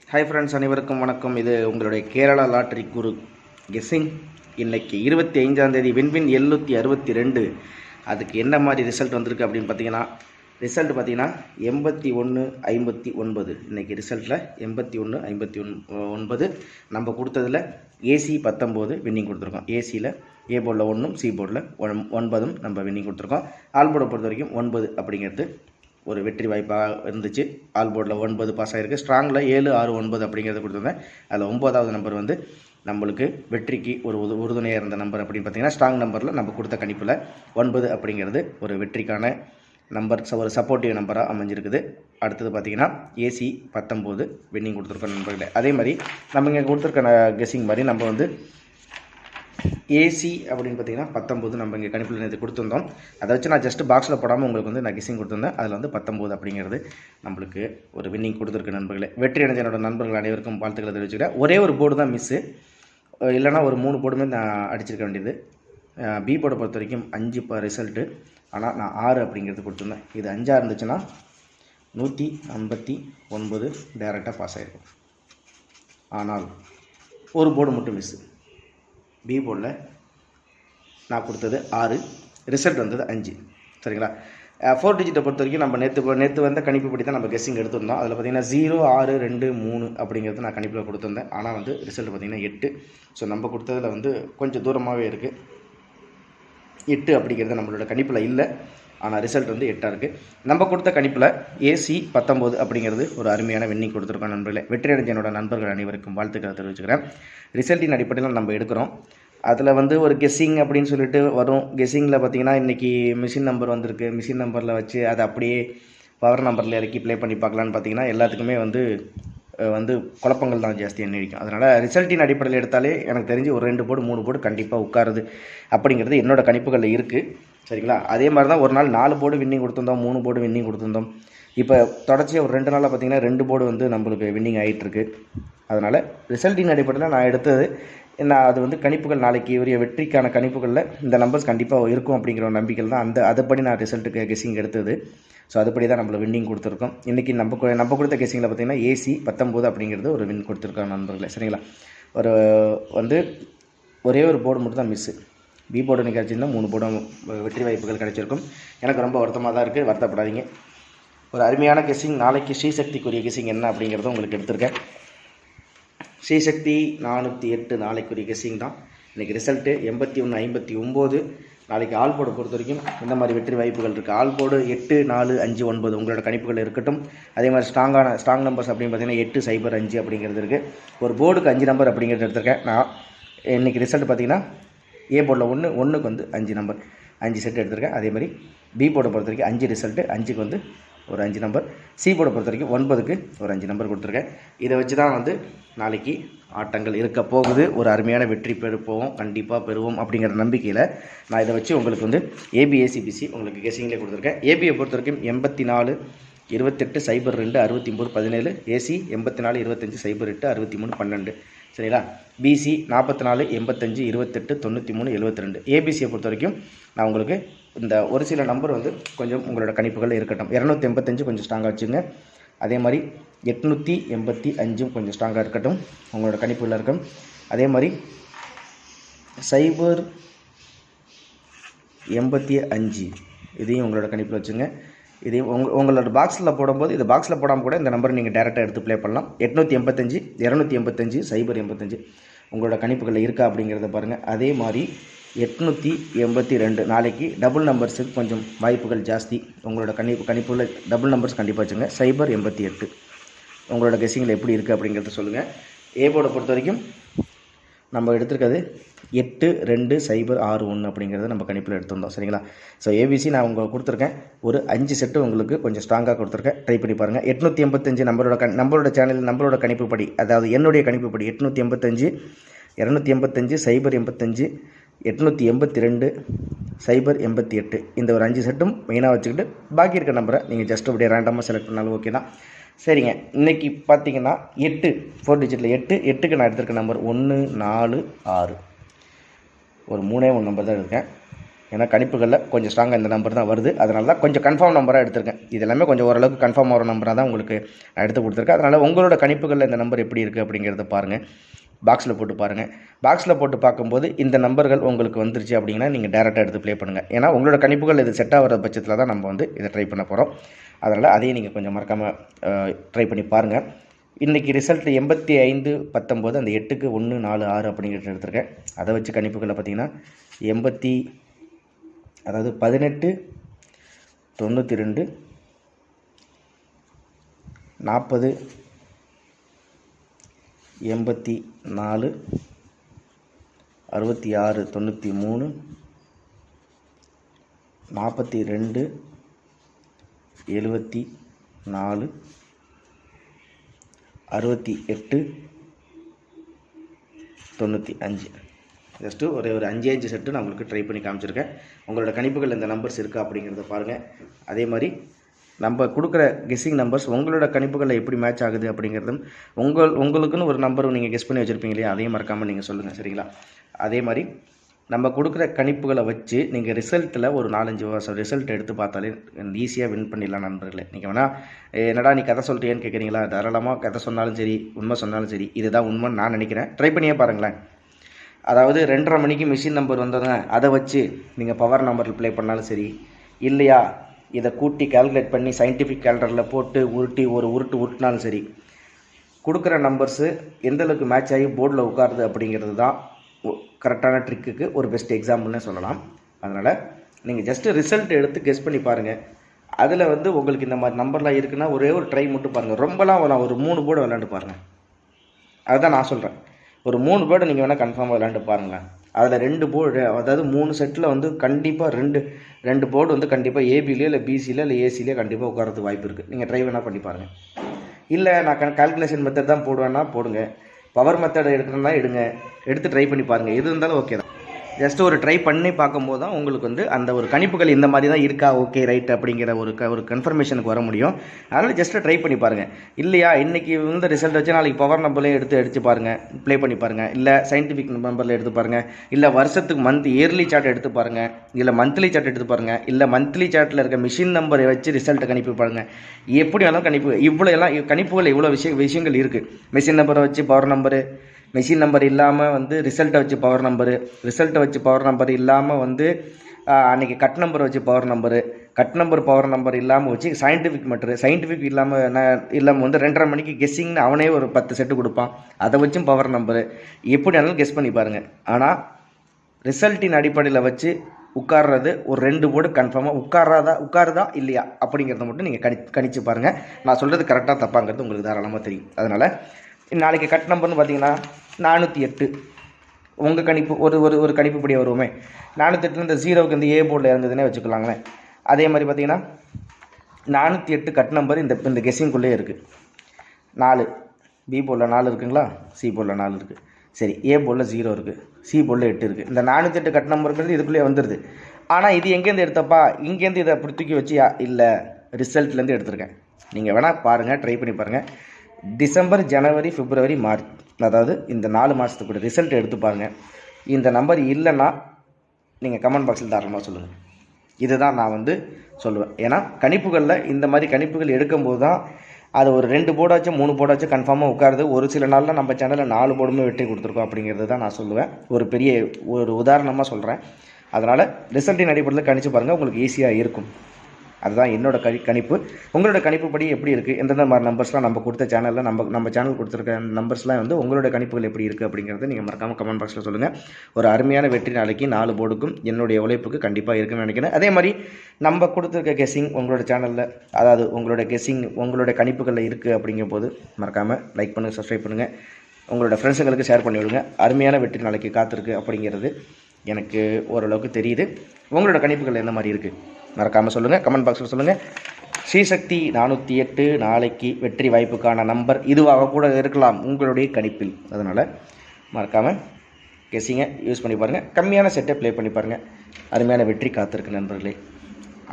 Hi friends, அனைவருக்கும் வணக்கம். இது உங்களுடைய கேரளா லாட்டரி குரு கெஸ்ஸிங். இன்றைக்கி 25ஆம் தேதி வின்வின் 762. அதுக்கு என்ன மாதிரி ரிசல்ட் வந்திருக்கு அப்படின்னு பார்த்தீங்கன்னா, ரிசல்ட் பார்த்தீங்கன்னா 8159. இன்றைக்கி ரிசல்ட்டில் 8159 நம்ம கொடுத்ததில் ஏசி 19 வின்னிங் கொடுத்துருக்கோம். ஏசியில் ஏ போர்டில் 1ம் சி போர்டில் 9ம் நம்ம வின்னிங் கொடுத்துருக்கோம். ஆல் போர்டை பொறுத்த வரைக்கும் 9 அப்படிங்கிறது ஒரு வெற்றி வாய்ப்பாக இருந்துச்சு. ஆல் போர்டில் 9 பாஸ் ஆகிருக்கு. ஸ்ட்ராங்கில் 7, 6, 9 அப்படிங்கிறத கொடுத்துருந்தேன். அதில் 9வது நம்பர் வந்து நம்மளுக்கு வெற்றிக்கு ஒரு உறுதுணையாக இருந்த நம்பர் அப்படின்னு பார்த்தீங்கன்னா, ஸ்ட்ராங் நம்பரில் நம்ம கொடுத்த கணிப்பில் 9 அப்படிங்கிறது ஒரு வெற்றிக்கான நம்பர், ஒரு சப்போர்ட்டிவ் நம்பராக அமைஞ்சிருக்குது. அடுத்தது பார்த்திங்கன்னா ஏசி 19 வின்னிங் கொடுத்துருக்கோம் நண்பர்களே. அதே மாதிரி நம்ம இங்கே கொடுத்துருக்க கெஸ்ஸிங் மாதிரி நம்ம வந்து ஏசி அப்படின்னு பார்த்தீங்கன்னா 19 நம்ம இங்கே கணிப்பில் நேற்று கொடுத்துருந்தோம். அதை வச்சு நான் ஜஸ்ட் பாக்ஸில் போடாமல் உங்களுக்கு வந்து நான் கெஸ்ஸிங் கொடுத்துருந்தேன். அதில் வந்து 19 அப்படிங்கிறது நம்மளுக்கு ஒரு வின்னிங் கொடுத்துருக்கு நண்பர்களே. வெற்றி அடைஞ்ச என்னோட நண்பர்கள் அனைவருக்கும் வாழ்த்துக்களை தெரிவிச்சுக்கிறேன். ஒரே ஒரு போர்டு தான் மிஸ்ஸு, இல்லைனா ஒரு 3 போர்டுமே நான் அடிச்சிருக்க வேண்டியது. பி போர்டை பொறுத்த வரைக்கும் 5 ரிசல்ட்டு, ஆனால் நான் 6 அப்படிங்கிறது கொடுத்துருந்தேன். இது 5ஆக இருந்துச்சுன்னா 159 டேரெக்டாக பாஸ் ஆகிருக்கும். ஆனால் ஒரு போர்டு மட்டும் மிஸ்ஸு. பி போர்டில் நான் கொடுத்தது 6, ரிசல்ட் வந்தது 5. சரிங்களா? 4 டிஜிட்டை பொறுத்த வரைக்கும் நம்ம நேற்று வந்த கணிப்பு படி தான் நம்ம கெஸ்ஸிங் எடுத்திருந்தோம். அதில் பார்த்திங்கன்னா 0, 6, 2, 3 அப்படிங்கிறது நான் கணிப்பில் கொடுத்துருந்தேன். ஆனால் வந்து ரிசல்ட் பார்த்திங்கன்னா 8. ஸோ நம்ம கொடுத்ததில் வந்து கொஞ்சம் தூரமாகவே இருக்குது. 8 அப்படிங்கிறது நம்மளோட கணிப்பில் இல்லை, ஆனால் ரிசல்ட் வந்து 8ஆக இருக்குது. நம்ம கொடுத்த கணிப்பில் ஏசி 19 அப்படிங்கிறது ஒரு அருமையான வின்னிங் கொடுத்துருக்கோம் நண்பர்களே. வெற்றி அடைஞ்ச என்னோட நண்பர்கள் அனைவருக்கும் வாழ்த்துக்களை தெரிவிச்சுக்கிறேன். ரிசல்ட்டின் அடிப்படையில் நம்ம எடுக்கிறோம். அதில் வந்து ஒரு கெஸ்ஸிங் அப்படின்னு சொல்லிட்டு வரும். கெஸ்ஸிங்கில் பார்த்திங்கன்னா இன்றைக்கி மிஷின் நம்பர் வந்திருக்கு. மிஷின் நம்பரில் வச்சு அதை அப்படியே பவர் நம்பரில் இறக்கி ப்ளே பண்ணி பார்க்கலான்னு பார்த்திங்கன்னா எல்லாத்துக்குமே வந்து குழப்பங்கள் தான் ஜாஸ்தியாக நீடிக்கும். அதனால் ரிசல்ட்டின் அடிப்படையில் எடுத்தாலே எனக்கு தெரிஞ்சு ஒரு 2 போர்டு 3 போர்டு கண்டிப்பாக உட்காருது அப்படிங்கிறது என்னோடய கணிப்புகளில் இருக்குது. சரிங்களா? அதே மாதிரி தான் ஒரு நாள் 4 போர்டு வின்னிங் கொடுத்துருந்தோம், 3 போர்டு வின்னிங் கொடுத்துருந்தோம். இப்போ தொடர்ச்சியாக ஒரு 2 நாளாக பார்த்திங்கன்னா 2 போர்டு வந்து நம்மளுக்கு வின்னிங் ஆகிட்டுருக்கு. அதனால் ரிசல்ட்டின் அடிப்படையில் நான் எடுத்தது நான் அது வந்து கணிப்புகள் நாளைக்கு உரிய வெற்றிக்கான கணிப்புகளில் இந்த நம்பர்ஸ் கண்டிப்பாக இருக்கும் அப்படிங்கிற ஒரு நம்பிக்கை தான் அதுபடி நான் ரிசல்ட்டுக்கு கெஸ்ஸிங் எடுத்தது. ஸோ அதுபடி தான் நம்மளை வின்னிங் கொடுத்துருக்கோம். இன்றைக்கி நம்ம கொடுத்த கெஸ்ஸிங்கில் பார்த்திங்கன்னா ஏசி 19 அப்படிங்கிறது ஒரு வின் கொடுத்துருக்கோம் நண்பர்களே. சரிங்களா? வந்து ஒரே ஒரு போர்டு மட்டும் தான் மிஸ்ஸு. பி போர்டு நீங்கள் கிடச்சிருந்தா 3 போர்டும் வெற்றி வாய்ப்புகள் கிடைச்சிருக்கும். எனக்கு ரொம்ப வருத்தமாக தான் இருக்குது, வருத்தப்படாதீங்க. ஒரு அருமையான கெஸ்ஸிங். நாளைக்கு ஸ்ரீசக்திக்குரிய கெஸ்ஸிங் என்ன அப்படிங்கிறத உங்களுக்கு எடுத்திருக்கேன். ஸ்ரீசக்தி 408 நாளைக்குரிய கெஸ்ஸிங் தான். இன்றைக்கி ரிசல்ட்டு 8159. நாளைக்கு ஆல் போர்டை பொறுத்த வரைக்கும் இந்த மாதிரி வெற்றி வாய்ப்புகள் இருக்குது. ஆல் போர்டு 8, 4, 5, 9 உங்களோட கணிப்புகள் இருக்கட்டும். அதே மாதிரி ஸ்ட்ராங் நம்பர்ஸ் அப்படின்னு பார்த்தீங்கன்னா 8, 0, 5 அப்படிங்கிறது இருக்குது. ஒரு போர்டுக்கு 5 நம்பர் அப்படிங்கிறது எடுத்திருக்கேன் நான். இன்றைக்கி ரிசல்ட் பார்த்திங்கன்னா ஏ போர்டில் 1க்கு வந்து 5 நம்பர், 5 செட் எடுத்திருக்கேன். அதே மாதிரி பி போர்டை பொறுத்த வரைக்கும் 5 ரிசல்ட்டு, 5க்கு வந்து ஒரு 5 நம்பர், சி போர்டை பொறுத்த வரைக்கும் 9க்கு ஒரு 5 நம்பர் கொடுத்துருக்கேன். இதை வச்சு தான் வந்து நாளைக்கு ஆட்டங்கள் இருக்க போகுது. ஒரு அருமையான வெற்றி கண்டிப்பாக பெறுவோம் அப்படிங்கிற நம்பிக்கையில் நான் இதை வச்சு உங்களுக்கு வந்து ஏபிஏசிபிசி உங்களுக்கு கெஸ்ஸிங்கில் கொடுத்துருக்கேன். ஏபியை பொறுத்த வரைக்கும் 84, 28, 02, 69, 17. ஏசி 84, 25, 08, 63, 12. சரிங்களா? பிசி 44, 85, 28, 93, 72. ஏபிசியை பொறுத்த வரைக்கும் நான் உங்களுக்கு இந்த ஒரு சில நம்பர் வந்து கொஞ்சம் உங்களோட கணிப்புகள் இருக்கட்டும். 285 கொஞ்சம் ஸ்ட்ராங்காக வச்சுங்க. அதே மாதிரி 885 கொஞ்சம் ஸ்ட்ராங்காக இருக்கட்டும், உங்களோட கணிப்புகளில் இருக்கும். அதே மாதிரி 085 இதையும் உங்களோட கணிப்பில் வச்சுங்க. இதையும் உங்களோட பாக்ஸில் போடும்போது இது பாக்ஸில் போடாமல் கூட இந்த நம்பரை நீங்கள் டேரெக்டாக எடுத்து ப்ளே பண்ணலாம். 885, 285, 085 உங்களோட கணிப்புகளில் இருக்கா அப்படிங்கிறத பாருங்கள். அதே மாதிரி 882 நாளைக்கு டபுள் நம்பர்ஸுக்கு கொஞ்சம் வாய்ப்புகள் ஜாஸ்தி. உங்களோட கணிப்புகளில் டபுள் நம்பர்ஸ் கண்டிப்பாக வச்சுங்க. 088 உங்களோட கெஸ்ஸிங்கில் எப்படி இருக்குது அப்படிங்கிறத சொல்லுங்கள். ஏ போர்டை பொறுத்த வரைக்கும் நம்ம எடுத்துருக்கிறது 8, 2, 0, 6, 1 அப்படிங்கிறத நம்ம கணிப்பில் எடுத்திருந்தோம். சரிங்களா? ஸோ ஏபிசி நான் உங்களுக்கு கொடுத்துருக்கேன். ஒரு 5 செட்டு உங்களுக்கு கொஞ்சம் ஸ்ட்ராங்காக கொடுத்துருக்கேன். ட்ரை பண்ணி பாருங்கள். 885 நம்மளோட சேனல் நம்மளோட கணிப்புப்படி, அதாவது என்னுடைய கணிப்புப்படி 885, 285, 085, 882, 088 இந்த ஒரு 5 செட்டும் மெயினாக வச்சுக்கிட்டு பாக்கி இருக்க நம்பரை நீங்கள் ஜஸ்ட் அப்படியே ரேண்டமாக செலக்ட் பண்ணாலும் ஓகே தான். சரிங்க. இன்றைக்கி பார்த்தீங்கன்னா 8 4 டிஜிட்டில் 8க்கு நான் எடுத்திருக்க நம்பர் 1, 4, 6. ஒரு 3 நம்பர் தான் இருக்கேன். ஏன்னா கணிப்புகளில் கொஞ்சம் ஸ்ட்ராங்காக இந்த நம்பர் தான் வருது. அதனால தான் கொஞ்சம் கன்ஃபார்ம் நம்பராக எடுத்திருக்கேன். இது எல்லாமே கொஞ்சம் ஓரளவுக்கு கன்ஃபார்ம் ஆகிற நம்பராக தான் உங்களுக்கு நான் எடுத்து கொடுத்துருக்கேன். அதனால் உங்களோட கணிப்புகளில் இந்த நம்பர் எப்படி இருக்குது அப்படிங்கிறத பாருங்கள். பாக்ஸில் போட்டு பாருங்கள். பாக்ஸில் போட்டு பார்க்கும்போது இந்த நம்பர்கள் உங்களுக்கு வந்துருச்சு அப்படின்னா நீங்கள் டேரெக்டாக எடுத்து ப்ளே பண்ணுங்கள். ஏன்னா உங்களோட கணிப்புகள் இது செட் ஆகிற பட்சத்தில் தான் நம்ம வந்து இதை ட்ரை பண்ண போகிறோம். அதனால் அதையும் நீங்கள் கொஞ்சம் மறக்காமல் ட்ரை பண்ணி பாருங்கள். இன்றைக்கி ரிசல்ட் 85-19 அந்த 8க்கு 1 4 6 அப்படிங்கிறது எடுத்திருக்கேன். அதை வச்சு கணிப்புகளை பார்த்திங்கன்னா 18 92 40 84 66 93 42 74 68 95 ஜஸ்ட்டு ஒரு 5 செட்டு நான் உங்களுக்கு ட்ரை பண்ணி காமிச்சிருக்கேன். உங்களோட கணிப்புகள் இந்த நம்பர்ஸ் இருக்கா அப்படிங்கிறத பாருங்கள். அதே மாதிரி நம்ம கொடுக்குற கெஸ்ஸிங் நம்பர்ஸ் உங்களோட கணிப்புகளில் எப்படி மேட்ச் ஆகுது அப்படிங்கிறதும் உங்களுக்குன்னு ஒரு நம்பர் நீங்கள் கெஸ் பண்ணி வச்சுருப்பீங்க இல்லையா, அதையும் மறக்காமல் நீங்கள் சொல்லுங்கள், சரிங்களா? அதே மாதிரி நம்ம கொடுக்குற கணிப்புகளை வச்சு நீங்கள் ரிசல்ட்டில் ஒரு 4-5 வருஷம் ரிசல்ட் எடுத்து பார்த்தாலே ஈஸியாக வின் பண்ணிடலாம் நண்பர்களே. நீங்கள் வேணால் என்னடா நீ கதை சொல்லிட்டேன்னு கேட்குறீங்களா? தாராளமாக கதை சொன்னாலும் சரி, உண்மை சொன்னாலும் சரி, இதுதான் உண்மைன்னு நான் நினைக்கிறேன். ட்ரை பண்ணியே பாருங்களேன். அதாவது 2:30 மணிக்கு மிஷின் நம்பர் வந்ததுங்க, அதை வச்சு நீங்கள் பவர் நம்பரில் ப்ளே பண்ணாலும் சரி, இல்லையா இதை கூட்டி கால்குலேட் பண்ணி சயின்டிஃபிக் கேலண்டரில் போட்டு ஒரு உருட்டினாலும் சரி, கொடுக்குற நம்பர்ஸு எந்தளவுக்கு மேட்ச் ஆகி போர்டில் உட்காருது அப்படிங்கிறது தான் கரெக்டான ட்ரிக்குக்கு ஒரு பெஸ்ட் எக்ஸாம்பிள்னே சொல்லலாம். அதனால் நீங்கள் ஜஸ்ட்டு ரிசல்ட் எடுத்து கெஸ் பண்ணி பாருங்கள். அதில் வந்து உங்களுக்கு இந்த மாதிரி நம்பர்லாம் இருக்குன்னா ஒரே ஒரு ட்ரை மட்டும் பாருங்கள். ரொம்பலாம் ஒரு 3 போர்டு விளாண்டு பாருங்கள். அதுதான் நான் சொல்கிறேன். ஒரு 3 போர்டு நீங்கள் வேணால் கன்ஃபார்மாக விளாண்டு பாருங்கள். அதில் 2 போர்டு, அதாவது 3 செட்டில் வந்து கண்டிப்பாக ரெண்டு போர்டு வந்து கண்டிப்பாக ஏபிலேயோ இல்லை பிசியில் இல்லை ஏசிலேயோ கண்டிப்பாக உட்காரத்துக்கு வாய்ப்பு இருக்குது. நீங்கள் ட்ரை வேணால் பண்ணி பாருங்கள். இல்லை நான் கால்குலேஷன் மெத்தட் தான் போடுவேன்னா போடுங்க, பவர் மெத்தட் எடுக்கணும்னா எடுத்து ட்ரை பண்ணி பாருங்கள். எது இருந்தாலும் ஓகே தான். ஜஸ்ட் ஒரு ட்ரை பண்ணி பார்க்கும்போது தான் உங்களுக்கு வந்து அந்த ஒரு கணிப்புகள் இந்த மாதிரி தான் இருக்கா, ஓகே ரைட் அப்படிங்கிற ஒரு கன்ஃபர்மேஷனுக்கு வர முடியும். அதனால் ஜஸ்ட்டு ட்ரை பண்ணி பாருங்கள். இல்லையா இன்றைக்கி வந்து ரிசல்ட் வச்சு நாளைக்கு பவர் நம்பர்லேயும் எடுத்து அடித்து பாருங்கள், ப்ளே பண்ணி பாருங்கள். இல்லை சயின்டிஃபிக் நம்பரில் எடுத்து பாருங்கள், இல்லை வருஷத்துக்கு இயர்லி சார்ட் எடுத்து பாருங்கள், இல்லை மந்த்லி சார்ட் எடுத்து பாருங்கள், இல்லை மந்த்லி சார்ட்டில் இருக்க மிஷின் நம்பரை வச்சு ரிசல்ட்டை கணிப்பு பாருங்கள். எப்படி வேணாலும் கணிப்பு கணிப்புகள் இவ்வளோ விஷயங்கள் இருக்குது. மிஷின் நம்பரை வச்சு பவர் நம்பரு, மெஷின் நம்பர் இல்லாமல் வந்து ரிசல்ட்டை வச்சு பவர் நம்பரு, ரிசல்ட்டை வச்சு பவர் நம்பர் இல்லாமல் வந்து அன்றைக்கி கட் நம்பர் வச்சு power number, cut number power number இல்லாமல் வச்சு சயின்டிஃபிக் இல்லாமல் வந்து 2:30 மணிக்கு கெஸ்ஸிங்னு அவனே ஒரு 10 செட்டு கொடுப்பான், அதை வச்சும் பவர் நம்பரு. எப்படி வேணாலும் கெஸ் பண்ணி பாருங்கள். ஆனால் ரிசல்ட்டின் அடிப்படையில் வச்சு உட்கார்றது ஒரு 2 போர்டு கன்ஃபார்மாக உட்காருதா இல்லையா அப்படிங்கிறத மட்டும் நீங்கள் கணிச்சு பாருங்கள். நான் சொல்கிறது கரெக்டாக தப்பாங்கிறது உங்களுக்கு தாராளமாக தெரியும். அதனால் நாளைக்கு கட் நம்பர்னு பார்த்தீங்கன்னா 408. உங்கள் கணிப்பு ஒரு கணிப்புப்படியே வருவோமே, 408 இந்த 0க்கு இந்த ஏ போர்டில் இருந்ததுன்னே வச்சுக்கலாங்களேன். அதே மாதிரி பார்த்தீங்கன்னா 408 கட் நம்பர் இந்த கெஸ்ஸிங்குள்ளேயே இருக்குது. 4 பி போர்டில் 4 இருக்குங்களா, சி போர்டில் 4 இருக்குது. சரி, ஏ போர்டில் 0 இருக்குது, சி போர்டில் 8 இருக்குது. இந்த 408 கட் நம்பருங்கிறது இதுக்குள்ளேயே வந்துடுது. ஆனால் இது எங்கேருந்து எடுத்தப்பா, இங்கேருந்து இதை அப்படி தூக்கி வச்சு இல்லை ரிசல்ட்லேருந்து எடுத்திருக்கேன். நீங்கள் வேணால் பாருங்கள், ட்ரை பண்ணி பாருங்கள். டிசம்பர், ஜனவரி, பிப்ரவரி, மார்ச், அதாவது இந்த 4 மாதத்துக்குள்ள ரிசல்ட் எடுத்து பாருங்கள். இந்த நம்பர் இல்லைன்னா நீங்கள் கமெண்ட் பாக்ஸில் தாராளமாக சொல்லுங்கள். இதுதான் நான் வந்து சொல்லுவேன். ஏன்னா கணிப்புகளில் இந்த மாதிரி கணிப்புகள் எடுக்கும்போது தான் அது ஒரு 2 போர்டாச்சும் 3 போர்டாச்சும் கன்ஃபார்மாக உட்காருது. ஒரு சில நாளில் நம்ம சேனலில் 4 போர்டுமே வெற்றி கொடுத்துருக்கோம் அப்படிங்கிறது தான் நான் சொல்லுவேன். ஒரு உதாரணமாக சொல்கிறேன். அதனால் ரிசல்ட்டின் அடிப்படையில் கணிச்சு பாருங்கள், உங்களுக்கு ஈஸியாக இருக்கும். அதுதான் என்னோட கணிப்பு. உங்களோட கணிப்புப்படி எப்படி இருக்குது, எந்தெந்த மாதிரி நம்பர்ஸ்லாம் நம்ம கொடுத்த சேனலில் நம்ம சேனல் கொடுத்துருக்க நம்பர்ஸ்லாம் வந்து உங்களோட கணிப்புகள் எப்படி இருக்குது அப்படிங்கிறத நீங்கள் மறக்காமல் கமெண்ட் பாக்ஸில் சொல்லுங்கள். ஒரு அருமையான வெற்றி நாளைக்கு 4 போர்டுக்கும் என்னுடைய உழைப்புக்கு கண்டிப்பாக இருக்குன்னு நினைக்கிறேன். அதே மாதிரி நம்ம கொடுத்துருக்க கெஸ்ஸிங் உங்களோட சேனலில், அதாவது உங்களோட கெஸ்ஸிங் உங்களோட கணிப்புகளில் இருக்குது அப்படிங்கும் போது மறக்காமல் லைக் பண்ணுங்கள், சப்ஸ்கிரைப் பண்ணுங்கள், உங்களோட ஃப்ரெண்ட்ஸுங்களுக்கு ஷேர் பண்ணி விடுங்க. அருமையான வெற்றி நாளைக்கு காத்திருக்கு அப்படிங்கிறது எனக்கு ஓரளவுக்கு தெரியுது. உங்களோட கணிப்புகள் என்ன மாதிரி இருக்குது மறக்காமல் சொல்லுங்கள், கமெண்ட் பாக்ஸில் சொல்லுங்கள். ஸ்ரீசக்தி 408 நாளைக்கு வெற்றி வாய்ப்புக்கான நம்பர் இதுவாக கூட இருக்கலாம் உங்களுடைய கணிப்பில். அதனால் மறக்காமல் கெஸ்ஸிங்கை யூஸ் பண்ணி பாருங்கள். கம்மியான செட்டை ப்ளே பண்ணி பாருங்கள். அருமையான வெற்றி காத்திருக்கு நண்பர்களே.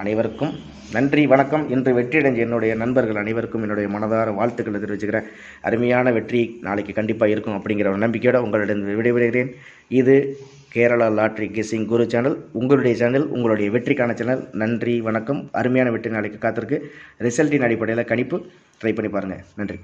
அனைவருக்கும் நன்றி, வணக்கம். இன்று வெற்றியடைஞ்ச என்னுடைய நண்பர்கள் அனைவருக்கும் என்னுடைய மனதார வாழ்த்துக்களை தெரிவிச்சுக்கிறேன். அருமையான வெற்றி நாளைக்கு கண்டிப்பாக இருக்கும் அப்படிங்கிற ஒரு நம்பிக்கையோடு உங்களிடம் விடைபெறுகிறேன். இது கேரளா லாட்ரி கெஸ்ஸிங் குரு சேனல், உங்களுடைய சேனல், உங்களுடைய வெற்றிக்கான சேனல். நன்றி, வணக்கம். அருமையான வெற்றி நாளைக்கு காத்திருக்கு. ரிசல்ட்டின் அடிப்படையில் கணிப்பு ட்ரை பண்ணி பாருங்கள். நன்றி.